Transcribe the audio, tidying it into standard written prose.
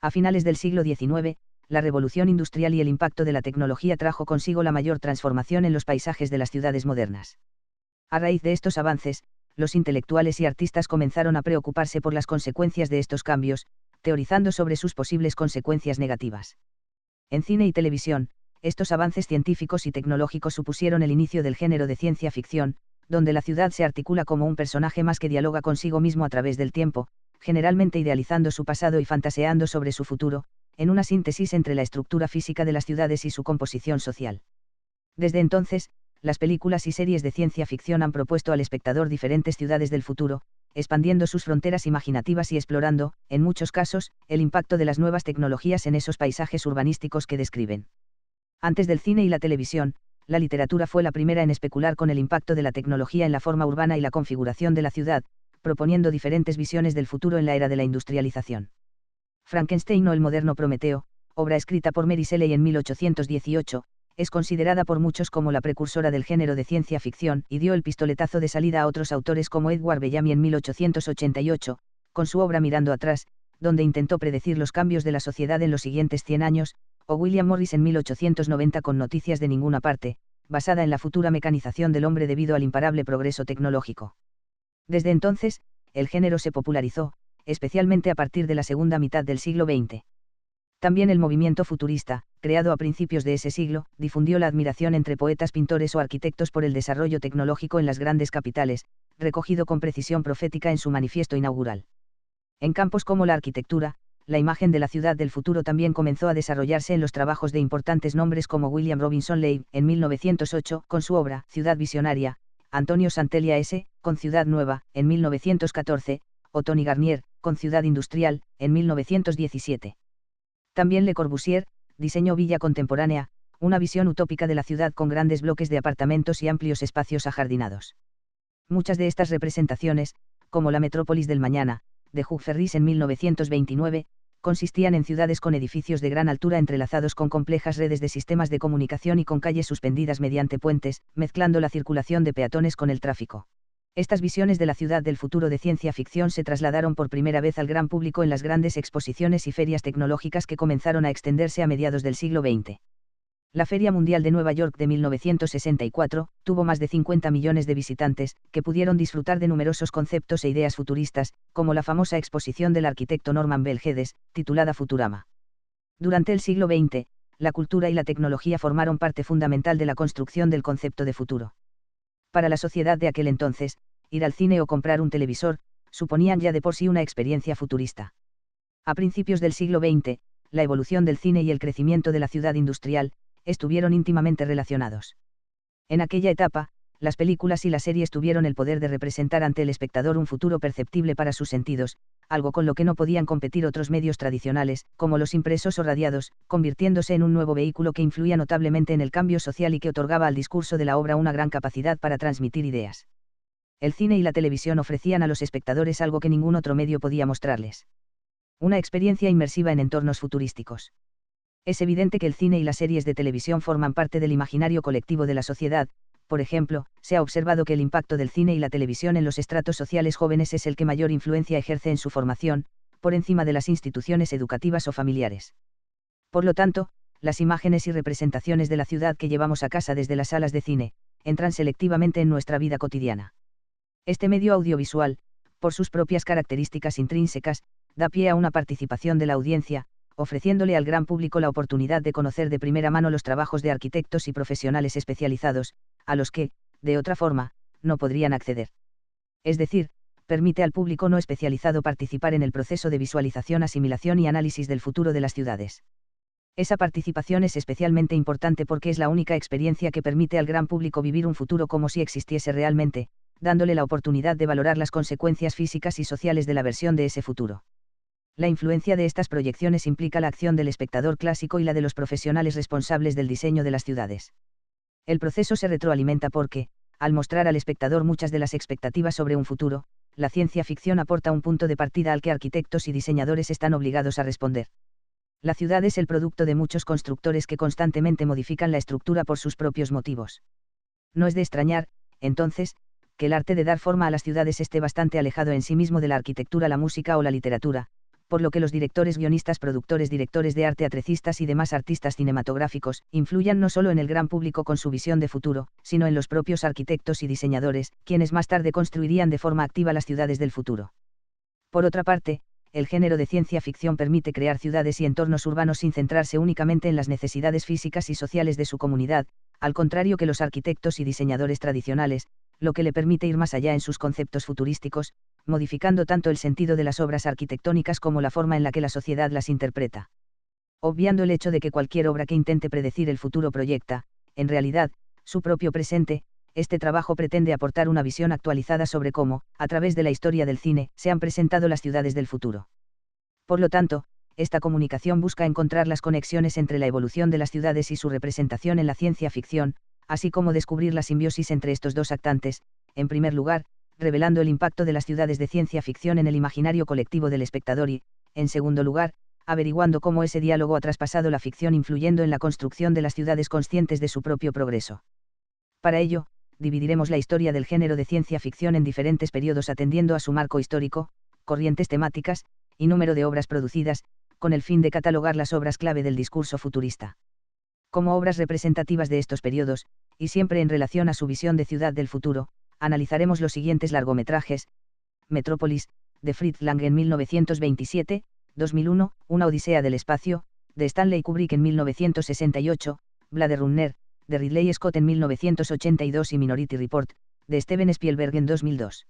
A finales del siglo XIX, la revolución industrial y el impacto de la tecnología trajo consigo la mayor transformación en los paisajes de las ciudades modernas. A raíz de estos avances, los intelectuales y artistas comenzaron a preocuparse por las consecuencias de estos cambios, teorizando sobre sus posibles consecuencias negativas. En cine y televisión, estos avances científicos y tecnológicos supusieron el inicio del género de ciencia ficción, donde la ciudad se articula como un personaje más que dialoga consigo mismo a través del tiempo, generalmente idealizando su pasado y fantaseando sobre su futuro, en una síntesis entre la estructura física de las ciudades y su composición social. Desde entonces, las películas y series de ciencia ficción han propuesto al espectador diferentes ciudades del futuro, expandiendo sus fronteras imaginativas y explorando, en muchos casos, el impacto de las nuevas tecnologías en esos paisajes urbanísticos que describen. Antes del cine y la televisión, la literatura fue la primera en especular con el impacto de la tecnología en la forma urbana y la configuración de la ciudad, proponiendo diferentes visiones del futuro en la era de la industrialización. Frankenstein o el moderno Prometeo, obra escrita por Mary Shelley en 1818, es considerada por muchos como la precursora del género de ciencia ficción y dio el pistoletazo de salida a otros autores como Edward Bellamy en 1888, con su obra Mirando atrás, donde intentó predecir los cambios de la sociedad en los siguientes 100 años, o William Morris en 1890 con Noticias de ninguna parte, basada en la futura mecanización del hombre debido al imparable progreso tecnológico. Desde entonces, el género se popularizó, especialmente a partir de la segunda mitad del siglo XX. También el movimiento futurista, creado a principios de ese siglo, difundió la admiración entre poetas, pintores o arquitectos por el desarrollo tecnológico en las grandes capitales, recogido con precisión profética en su manifiesto inaugural. En campos como la arquitectura, la imagen de la ciudad del futuro también comenzó a desarrollarse en los trabajos de importantes nombres como William Robinson Leigh, en 1908, con su obra Ciudad Visionaria, Antonio Santella S., con Ciudad Nueva, en 1914, o Tony Garnier, con Ciudad Industrial, en 1917. También Le Corbusier diseñó Villa Contemporánea, una visión utópica de la ciudad con grandes bloques de apartamentos y amplios espacios ajardinados. Muchas de estas representaciones, como la Metrópolis del Mañana, de Hugh Ferris en 1929, consistían en ciudades con edificios de gran altura entrelazados con complejas redes de sistemas de comunicación y con calles suspendidas mediante puentes, mezclando la circulación de peatones con el tráfico. Estas visiones de la ciudad del futuro de ciencia ficción se trasladaron por primera vez al gran público en las grandes exposiciones y ferias tecnológicas que comenzaron a extenderse a mediados del siglo XX. La Feria Mundial de Nueva York de 1964 tuvo más de 50 millones de visitantes, que pudieron disfrutar de numerosos conceptos e ideas futuristas, como la famosa exposición del arquitecto Norman Bel Geddes, titulada Futurama. Durante el siglo XX, la cultura y la tecnología formaron parte fundamental de la construcción del concepto de futuro. Para la sociedad de aquel entonces, ir al cine o comprar un televisor, suponían ya de por sí una experiencia futurista. A principios del siglo XX, la evolución del cine y el crecimiento de la ciudad industrial, estuvieron íntimamente relacionados. En aquella etapa, las películas y las series tuvieron el poder de representar ante el espectador un futuro perceptible para sus sentidos, algo con lo que no podían competir otros medios tradicionales, como los impresos o radiados, convirtiéndose en un nuevo vehículo que influía notablemente en el cambio social y que otorgaba al discurso de la obra una gran capacidad para transmitir ideas. El cine y la televisión ofrecían a los espectadores algo que ningún otro medio podía mostrarles. Una experiencia inmersiva en entornos futurísticos. Es evidente que el cine y las series de televisión forman parte del imaginario colectivo de la sociedad. Por ejemplo, se ha observado que el impacto del cine y la televisión en los estratos sociales jóvenes es el que mayor influencia ejerce en su formación, por encima de las instituciones educativas o familiares. Por lo tanto, las imágenes y representaciones de la ciudad que llevamos a casa desde las salas de cine, entran selectivamente en nuestra vida cotidiana. Este medio audiovisual, por sus propias características intrínsecas, da pie a una participación de la audiencia, ofreciéndole al gran público la oportunidad de conocer de primera mano los trabajos de arquitectos y profesionales especializados, a los que, de otra forma, no podrían acceder. Es decir, permite al público no especializado participar en el proceso de visualización, asimilación y análisis del futuro de las ciudades. Esa participación es especialmente importante porque es la única experiencia que permite al gran público vivir un futuro como si existiese realmente, dándole la oportunidad de valorar las consecuencias físicas y sociales de la versión de ese futuro. La influencia de estas proyecciones implica la acción del espectador clásico y la de los profesionales responsables del diseño de las ciudades. El proceso se retroalimenta porque, al mostrar al espectador muchas de las expectativas sobre un futuro, la ciencia ficción aporta un punto de partida al que arquitectos y diseñadores están obligados a responder. La ciudad es el producto de muchos constructores que constantemente modifican la estructura por sus propios motivos. No es de extrañar, entonces, que el arte de dar forma a las ciudades esté bastante alejado en sí mismo de la arquitectura, la música o la literatura, por lo que los directores, guionistas, productores, directores de arte, atrecistas y demás artistas cinematográficos, influyan no solo en el gran público con su visión de futuro, sino en los propios arquitectos y diseñadores, quienes más tarde construirían de forma activa las ciudades del futuro. Por otra parte, el género de ciencia ficción permite crear ciudades y entornos urbanos sin centrarse únicamente en las necesidades físicas y sociales de su comunidad, al contrario que los arquitectos y diseñadores tradicionales, lo que le permite ir más allá en sus conceptos futurísticos, modificando tanto el sentido de las obras arquitectónicas como la forma en la que la sociedad las interpreta. Obviando el hecho de que cualquier obra que intente predecir el futuro proyecta, en realidad, su propio presente, este trabajo pretende aportar una visión actualizada sobre cómo, a través de la historia del cine, se han presentado las ciudades del futuro. Por lo tanto, esta comunicación busca encontrar las conexiones entre la evolución de las ciudades y su representación en la ciencia ficción, así como descubrir la simbiosis entre estos dos actantes, en primer lugar, revelando el impacto de las ciudades de ciencia ficción en el imaginario colectivo del espectador y, en segundo lugar, averiguando cómo ese diálogo ha traspasado la ficción influyendo en la construcción de las ciudades conscientes de su propio progreso. Para ello, dividiremos la historia del género de ciencia ficción en diferentes periodos atendiendo a su marco histórico, corrientes temáticas, y número de obras producidas, con el fin de catalogar las obras clave del discurso futurista. Como obras representativas de estos periodos, y siempre en relación a su visión de ciudad del futuro, analizaremos los siguientes largometrajes: Metrópolis, de Fritz Lang en 1927, 2001, Una odisea del espacio, de Stanley Kubrick en 1968, Blade Runner, de Ridley Scott en 1982 y Minority Report, de Steven Spielberg en 2002.